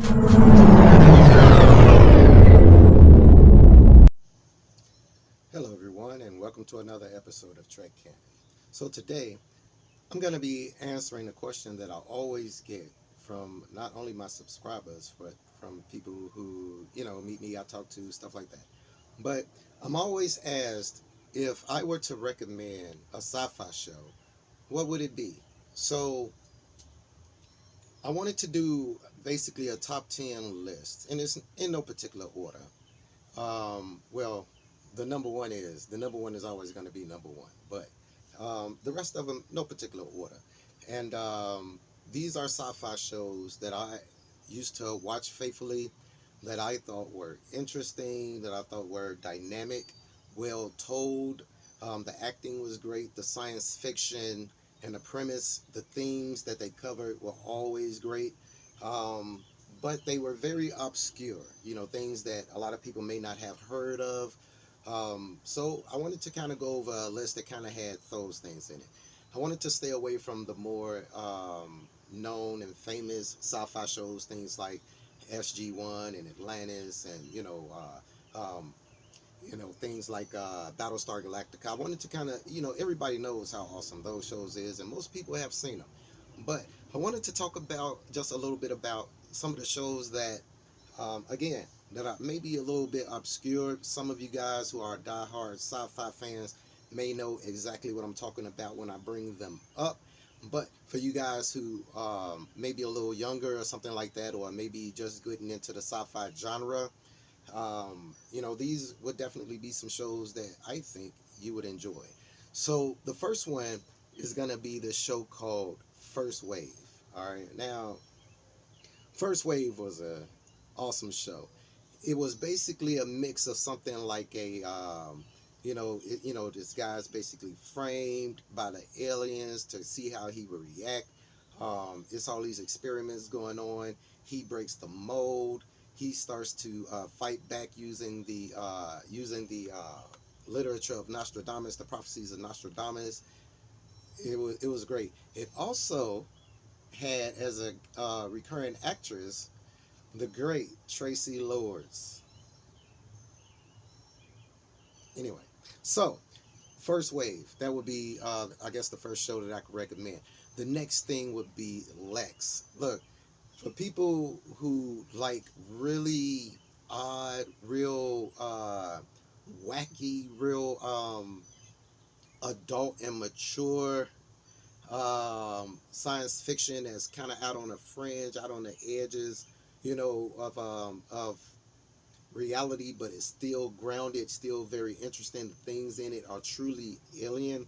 Hello, everyone, and welcome to another episode of Trek Canon. So, today I'm going to be answering a question that I always get from not only my subscribers, but from people who, meet me, I talk to, stuff like that. But I'm always asked if I were to recommend a sci fi show, what would it be? So, I wanted to do basically a top 10 list, and it's in no particular order. Well, the number one is always going to be number one, but the rest of them, no particular order. And these are sci-fi shows that I used to watch faithfully, that I thought were interesting, that I thought were dynamic, well told. The acting was great, the science fiction and the premise, the themes that they covered were always great. Um, but they were very obscure, things that a lot of people may not have heard of. So I wanted to kind of go over a list that kind of had those things in it. I wanted to stay away from the more known and famous sci-fi shows, things like SG-1 and Atlantis, and things like Battlestar Galactica. I wanted to kind of, everybody knows how awesome those shows is, and most people have seen them. But I wanted to talk about just a little bit about some of the shows that, again, that are maybe a little bit obscure. Some of you guys who are diehard sci-fi fans may know exactly what I'm talking about when I bring them up. But for you guys who may be a little younger or something like that, or maybe just getting into the sci-fi genre, these would definitely be some shows that I think you would enjoy. So the first one is going to be the show called First Wave. All right. Now, First Wave was a awesome show. It was basically a mix of something like this guy's basically framed by the aliens to see how he would react. It's all these experiments going on. He breaks the mold. He starts to fight back using the literature of Nostradamus, the prophecies of Nostradamus. It was great. It also had as a recurring actress the great Tracy Lords. Anyway, so First Wave, that would be I guess the first show that I could recommend. The next thing would be Lex. Look, for people who like really odd, real wacky, real adult and mature science fiction that's kind of out on the fringe, out on the edges, of reality, but it's still grounded, still very interesting. The things in it are truly alien.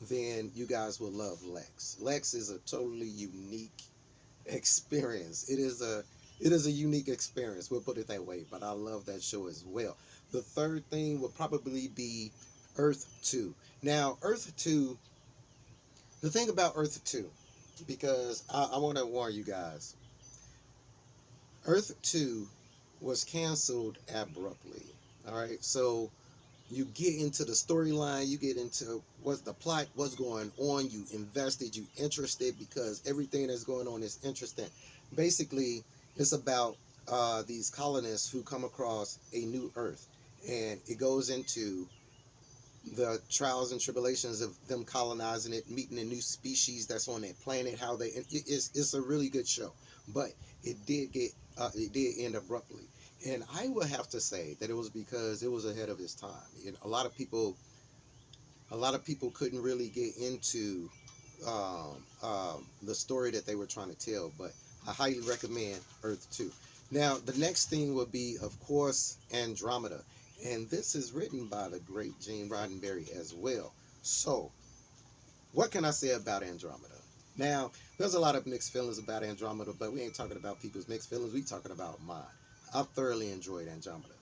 Then you guys will love Lex. Lex is a totally unique experience. It is a unique experience. We'll put it that way. But I love that show as well. The third thing would probably be Earth 2. Now, Earth 2. The thing about Earth 2, because I want to warn you guys, Earth 2 was canceled abruptly. All right, so you get into the storyline, you get into what's the plot, what's going on, you invested, you interested because everything that's going on is interesting. Basically, it's about these colonists who come across a new Earth, and it goes into the trials and tribulations of them colonizing it, meeting a new species that's on that planet. How they it's a really good show, but it did end abruptly, and I would have to say that it was because it was ahead of its time. A lot of people couldn't really get into the story that they were trying to tell, but I highly recommend Earth 2. Now, the next thing would be, of course, Andromeda. And this is written by the great Gene Roddenberry as well. So, what can I say about Andromeda? Now, there's a lot of mixed feelings about Andromeda, but we ain't talking about people's mixed feelings. We talking about mine. I thoroughly enjoyed Andromeda.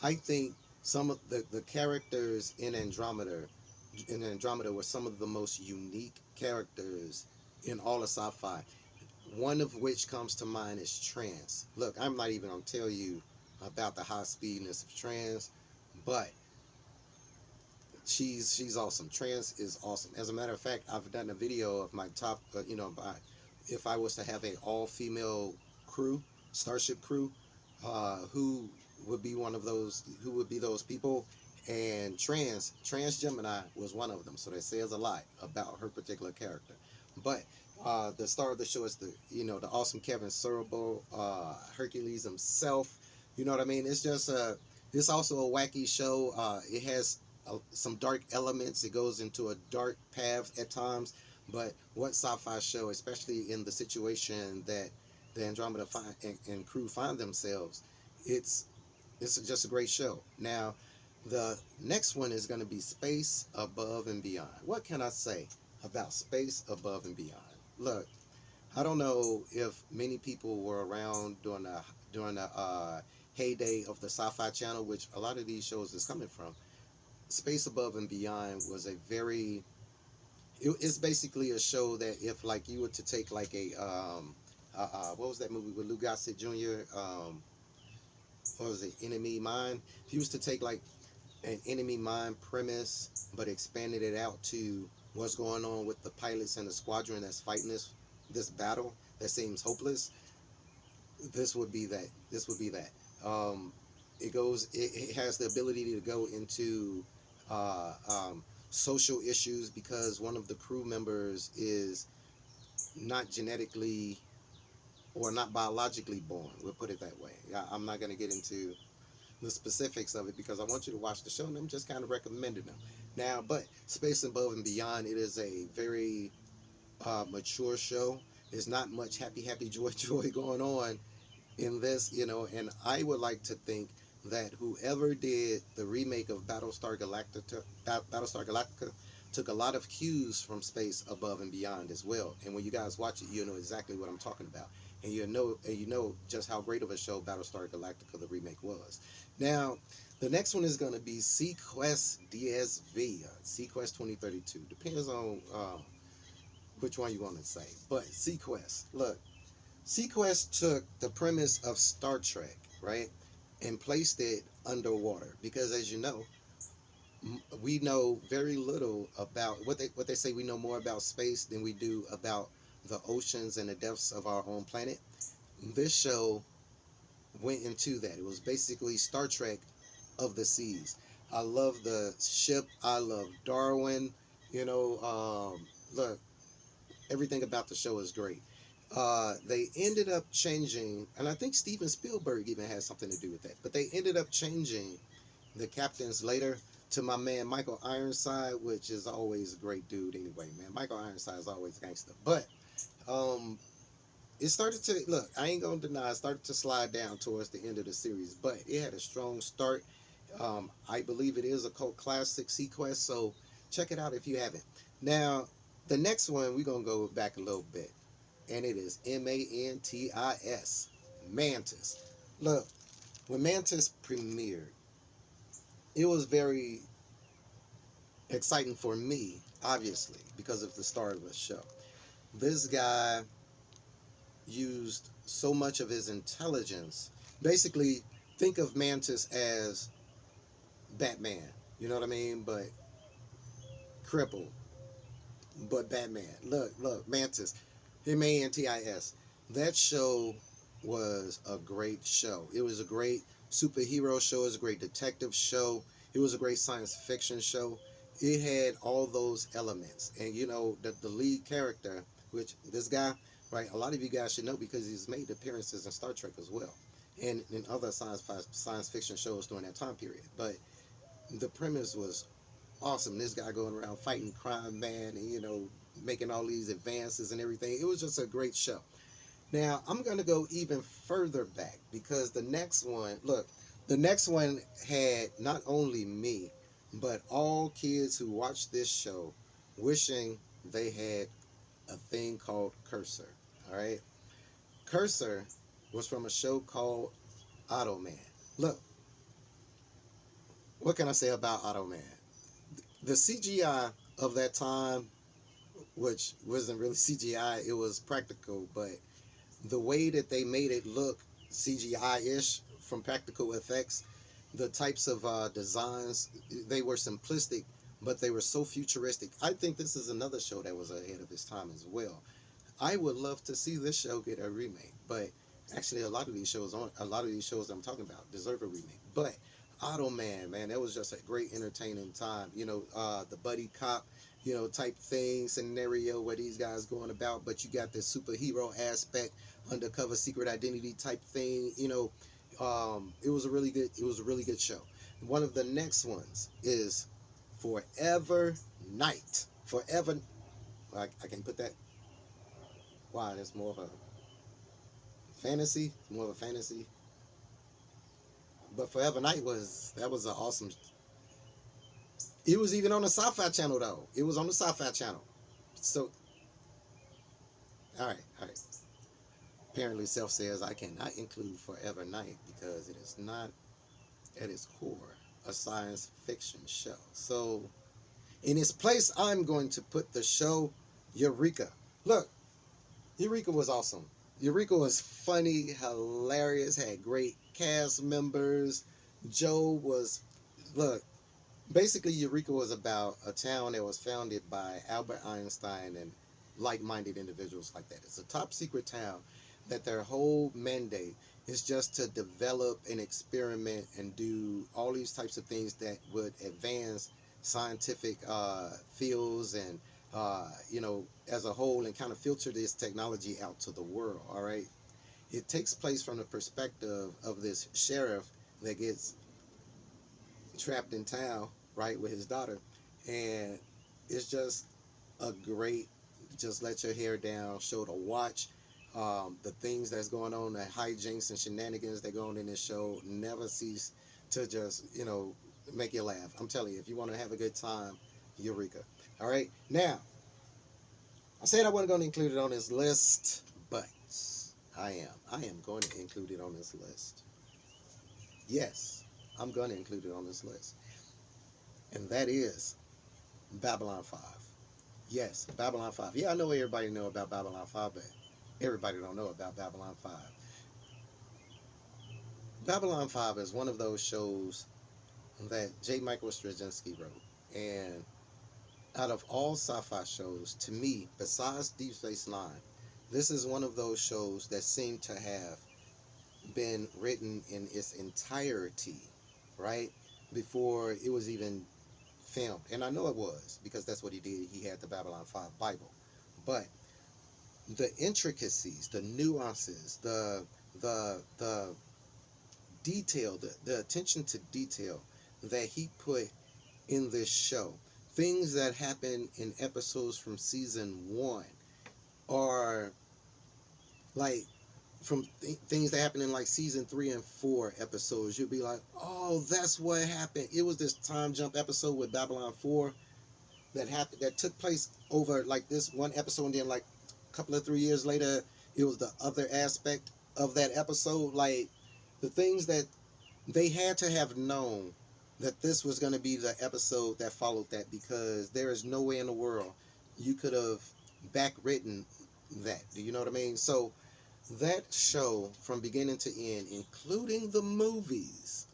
I think some of the characters in Andromeda were some of the most unique characters in all of sci-fi. One of which comes to mind is Trans. Look, I'm not even gonna tell you about the high speedness of Trans, but she's awesome. Trans is awesome. As a matter of fact, I've done a video of my top, if I was to have a all female crew, starship crew, who would be one of those, who would be those people, and Trans Gemini was one of them. So that says a lot about her particular character. But the star of the show is the awesome Kevin Sorbo, Hercules himself. You know what I mean? It's also a wacky show. It has some dark elements. It goes into a dark path at times. But what sci-fi show, especially in the situation that the Andromeda and crew find themselves, it's it's just a great show. Now, the next one is going to be Space Above and Beyond. What can I say about Space Above and Beyond? Look, I don't know if many people were around during the heyday of the Sci-Fi Channel, which a lot of these shows is coming from. Space Above and Beyond was a very it's basically a show that if like you were to take like a what was that movie with Lou Gossett Jr. What was it, Enemy Mine? If you was to take like an Enemy Mine premise but expanded it out to what's going on with the pilots and the squadron that's fighting this battle that seems hopeless, this would be that. It has the ability to go into uh, um, social issues because one of the crew members is not genetically or not biologically born. We'll put it that way. I'm not going to get into the specifics of it because I want you to watch the show, and I'm just kind of recommending them. Now, but Space Above and Beyond, it is a very mature show. There's not much happy, joy, joy going on in this, and I would like to think that whoever did the remake of Battlestar Galactica took a lot of cues from Space Above and Beyond as well. And when you guys watch it, you'll know exactly what I'm talking about, and you know just how great of a show Battlestar Galactica the remake was. Now, the next one is going to be Seaquest DSV, Seaquest 2032. Depends on which one you want to say, but Seaquest. Look, Seaquest took the premise of Star Trek, right, and placed it underwater because, as you know, we know very little about what they say. We know more about space than we do about the oceans and the depths of our own planet. This show went into that. It was basically Star Trek of the seas. I love the ship. I love Darwin. Look, everything about the show is great. They ended up changing, and I think Steven Spielberg even had something to do with that. But they ended up changing the captains later to my man Michael Ironside, which is always a great dude anyway, man. Michael Ironside is always gangster. But um, it started to look. I ain't gonna deny it started to slide down towards the end of the series, but it had a strong start. I believe it is a cult classic, Sequest. So check it out if you haven't. Now, the next one we're gonna go back a little bit, and it is Mantis, Mantis. Look, when Mantis premiered, it was very exciting for me, obviously, because of the start of the show. This guy used so much of his intelligence. Basically, think of Mantis as Batman. You know what I mean? But crippled, but Batman. Look, Mantis. Mantis. That show was a great show. It was a great superhero show. It was a great detective show. It was a great science fiction show. It had all those elements. And the lead character, which this guy, right, a lot of you guys should know because he's made appearances in Star Trek as well. And in other science fiction shows during that time period. But the premise was awesome. This guy going around fighting crime, man, and making all these advances and everything. It was just a great show. Now I'm gonna go even further back because the next one had not only me, but all kids who watched this show wishing they had a thing called Cursor. All right, Cursor was from a show called Automan. Look, what can I say about Automan? The CGI of that time, which wasn't really CGI, it was practical, but the way that they made it look CGI-ish from practical effects, the types of designs, they were simplistic, but they were so futuristic. I think this is another show that was ahead of its time as well. I would love to see this show get a remake, but Actually, a lot of these shows I'm talking about deserve a remake. But Automan, man, that was just a great entertaining time. The buddy cop, type thing scenario where these guys going about, but you got the superhero aspect, undercover secret identity type thing. It was a really good show. One of the next ones is Forever Night. Forever. I can put that. Why? It's more of a fantasy. More of a fantasy. But Forever Night was an awesome. It was even on the Sci-Fi channel though. It was on the Sci-Fi channel. So, all right. Apparently, Self says I cannot include Forever Night because it is not at its core a science fiction show. So, in its place, I'm going to put the show Eureka. Look, Eureka was awesome. Eureka was funny, hilarious, had great cast members. Joe was, look, basically, Eureka was about a town that was founded by Albert Einstein and like-minded individuals like that. It's a top secret town that their whole mandate is just to develop and experiment and do all these types of things that would advance scientific fields and as a whole, and kind of filter this technology out to the world. All right, it takes place from the perspective of this sheriff that gets trapped in town, right, with his daughter, and it's just a great, just let your hair down show to watch. The things that's going on, the hijinks and shenanigans that go on in this show never cease to just make you laugh. I'm telling you, if you want to have a good time, Eureka. All right, now I said I wasn't going to include it on this list, but I am going to include it on this list. Yes, I'm going to include it on this list. And that is Babylon 5. Yes, Babylon 5. Yeah, I know everybody know about Babylon 5, but everybody don't know about Babylon 5. Babylon 5 is one of those shows that J. Michael Straczynski wrote. And out of all sci-fi shows, to me, besides Deep Space Nine, this is one of those shows that seem to have been written in its entirety, right? Before it was even filmed. And I know it was, because that's what he did. He had the Babylon 5 Bible. But the intricacies, the nuances, the detail, the attention to detail that he put in this show, things that happen in episodes from season 1 are like from things that happen in like season 3 and 4 episodes. You'll be like, oh, that's what happened. It was this time jump episode with Babylon 4 that happened, that took place over like this one episode, and then like a couple of 3 years later it was the other aspect of that episode. Like the things that they had to have known that this was going to be the episode that followed that, because there is no way in the world you could have backwritten that. Do you know what I mean? So that show from beginning to end, including the movies,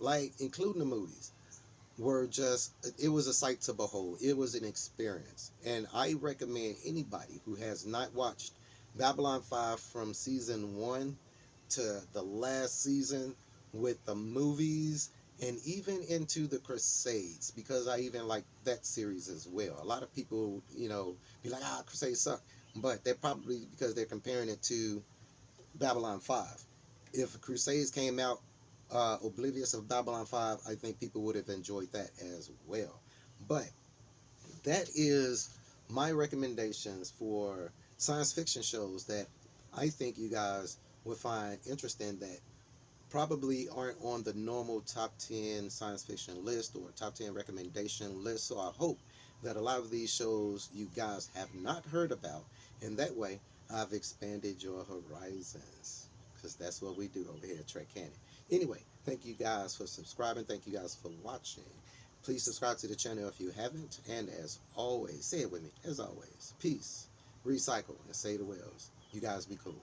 were just, it was a sight to behold. It was an experience. And I recommend anybody who has not watched Babylon 5 from season 1 to the last season with the movies, and even into the Crusades, because I even like that series as well. A lot of people, be like, Crusades suck. But they're probably because they're comparing it to Babylon 5. If Crusades came out oblivious of Babylon 5, I think people would have enjoyed that as well. But that is my recommendations for science fiction shows that I think you guys would find interesting, that probably aren't on the normal top 10 science fiction list or top 10 recommendation list. So I hope that a lot of these shows you guys have not heard about, and that way I've expanded your horizons, because that's what we do over here at Trek Cannon. Anyway, thank you guys for subscribing. Thank you guys for watching. Please subscribe to the channel if you haven't. And as always, say it with me, as always, peace, recycle, and say the whales. You guys be cool.